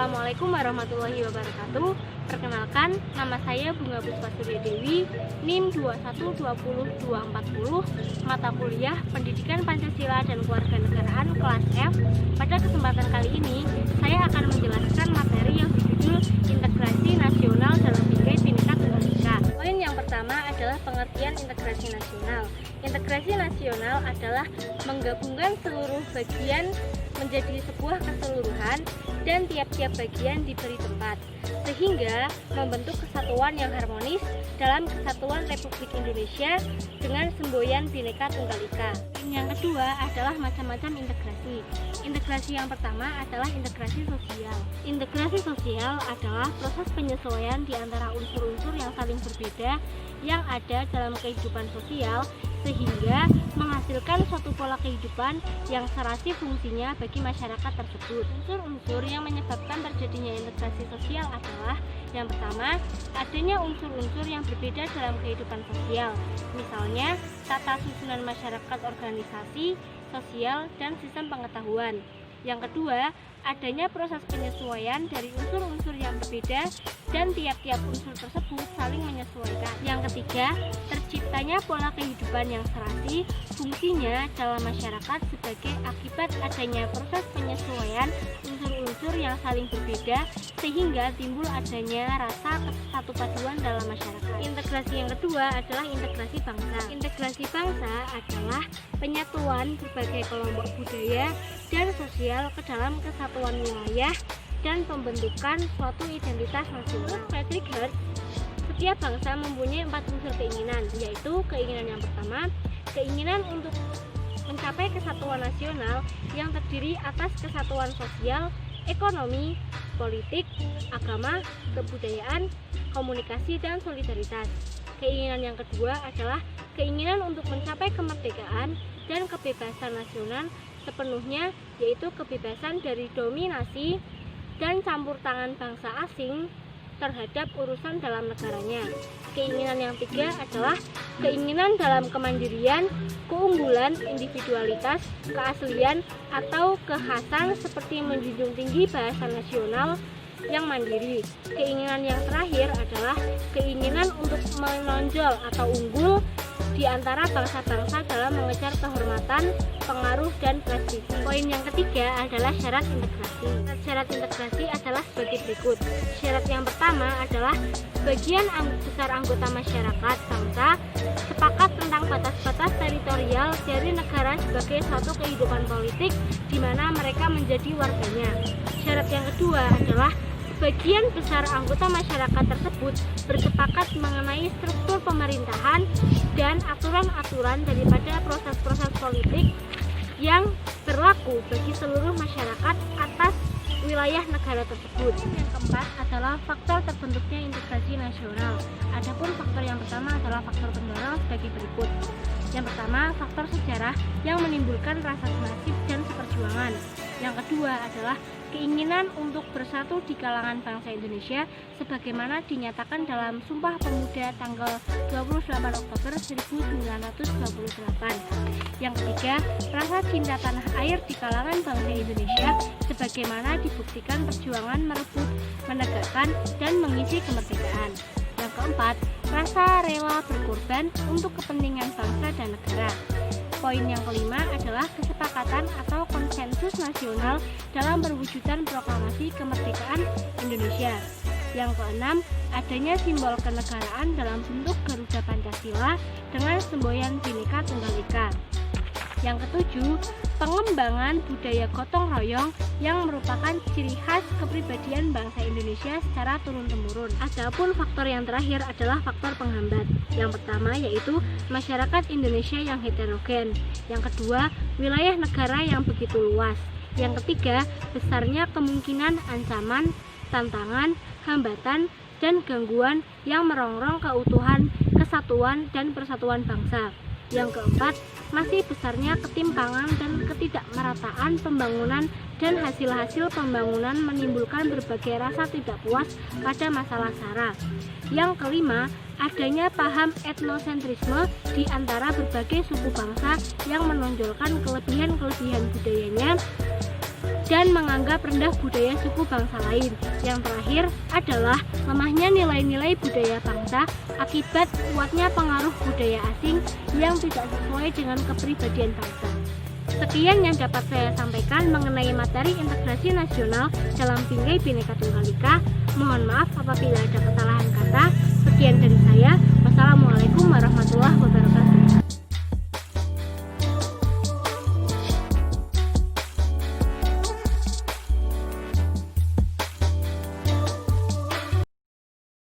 Assalamualaikum warahmatullahi wabarakatuh. Perkenalkan, nama saya Bunga Puspa Surya Dewi, NIM 2120240, mata kuliah Pendidikan Pancasila dan Kewarganegaraan kelas F. Pada kesempatan kali ini, saya akan menjelaskan materi yang berjudul Integrasi Nasional dalam Bingkai Bhinneka Tunggal Ika. Poin yang pertama adalah pengertian integrasi nasional. Integrasi nasional adalah menggabungkan seluruh bagian menjadi sebuah keseluruhan dan tiap-tiap bagian diberi tempat, sehingga membentuk kesatuan yang harmonis dalam Kesatuan Republik Indonesia dengan semboyan Bhinneka Tunggal Ika. Yang kedua adalah macam-macam integrasi. Integrasi yang pertama adalah integrasi sosial. Integrasi sosial adalah proses penyesuaian di antara unsur-unsur yang saling berbeda yang ada dalam kehidupan sosial sehingga menghasilkan suatu pola kehidupan yang serasi fungsinya bagi masyarakat tersebut. Unsur-unsur yang menyebabkan terjadinya integrasi sosial adalah yang pertama, adanya unsur-unsur yang berbeda dalam kehidupan sosial. Misalnya, tata susunan masyarakat, organisasi, sosial, dan sistem pengetahuan. Yang kedua, adanya proses penyesuaian dari unsur-unsur yang berbeda dan tiap-tiap unsur tersebut saling menyesuaikan. Yang ketiga, terciptanya pola kehidupan yang serasi fungsinya dalam masyarakat sebagai akibat adanya proses penyesuaian unsur-unsur yang saling berbeda sehingga timbul adanya rasa kesatupaduan dalam masyarakat. Integrasi yang kedua adalah integrasi bangsa. Integrasi bangsa adalah penyatuan berbagai kelompok budaya dan sosial ke dalam kesatuan wilayah dan pembentukan suatu identitas nasional. Friedrich Hertz, setiap bangsa mempunyai 4 unsur keinginan, yaitu keinginan yang pertama, keinginan untuk mencapai kesatuan nasional yang terdiri atas kesatuan sosial, ekonomi, politik, agama, kebudayaan, komunikasi, dan solidaritas. Keinginan yang kedua adalah keinginan untuk mencapai kemerdekaan dan kebebasan nasional sepenuhnya, yaitu kebebasan dari dominasi dan campur tangan bangsa asing terhadap urusan dalam negaranya. Keinginan yang tiga adalah keinginan dalam kemandirian, keunggulan, individualitas, keaslian, atau kekhasan seperti menjunjung tinggi bahasa nasional yang mandiri. Keinginan yang terakhir adalah keinginan untuk menonjol atau unggul di antara bangsa-bangsa dalam mengejar kehormatan, pengaruh, dan prestisi. Poin yang ketiga adalah syarat integrasi. Syarat integrasi adalah sebagai berikut. Syarat yang pertama adalah sebagian besar anggota masyarakat bangsa sepakat tentang batas-batas teritorial dari negara sebagai suatu kehidupan politik di mana mereka menjadi warganya. Syarat yang kedua adalah sebagian besar anggota masyarakat tersebut bersepakat mengenai struktur pemerintahan dan aturan-aturan daripada proses-proses politik yang berlaku bagi seluruh masyarakat atas wilayah negara tersebut. Yang keempat adalah faktor terbentuknya integrasi nasional. Adapun faktor yang pertama adalah faktor pendorong sebagai berikut. Yang pertama, faktor sejarah yang menimbulkan rasa senasib dan seperjuangan. Yang kedua adalah keinginan untuk bersatu di kalangan bangsa Indonesia sebagaimana dinyatakan dalam Sumpah Pemuda tanggal 28 Oktober 1928. Yang ketiga, rasa cinta tanah air di kalangan bangsa Indonesia sebagaimana dibuktikan perjuangan merebut, menegakkan, dan mengisi kemerdekaan. Yang keempat, rasa rela berkorban untuk kepentingan bangsa dan negara. Poin yang kelima adalah kesepakatan atau konsensus nasional dalam perwujudan proklamasi kemerdekaan Indonesia. Yang keenam, adanya simbol kenegaraan dalam bentuk Garuda Pancasila dengan semboyan Bhinneka Tunggal Ika. Yang ketujuh, pengembangan budaya gotong royong yang merupakan ciri khas kepribadian bangsa Indonesia secara turun-temurun. Adapun faktor yang terakhir adalah faktor penghambat. Yang pertama yaitu masyarakat Indonesia yang heterogen. Yang kedua, wilayah negara yang begitu luas. Yang ketiga, besarnya kemungkinan ancaman, tantangan, hambatan, dan gangguan yang merongrong keutuhan, kesatuan, dan persatuan bangsa. Yang keempat, masih besarnya ketimpangan dan ketidakmerataan pembangunan dan hasil-hasil pembangunan menimbulkan berbagai rasa tidak puas pada masalah SARA. Yang kelima, adanya paham etnosentrisme di antara berbagai suku bangsa yang menonjolkan kelebihan-kelebihan budayanya dan menganggap rendah budaya suku bangsa lain. Yang terakhir adalah lemahnya nilai-nilai budaya bangsa akibat kuatnya pengaruh budaya asing yang tidak sesuai dengan kepribadian bangsa. Sekian yang dapat saya sampaikan mengenai materi integrasi nasional dalam Bingkai Bhinneka Tunggal Ika. Mohon maaf apabila ada kesalahan kata. Sekian dari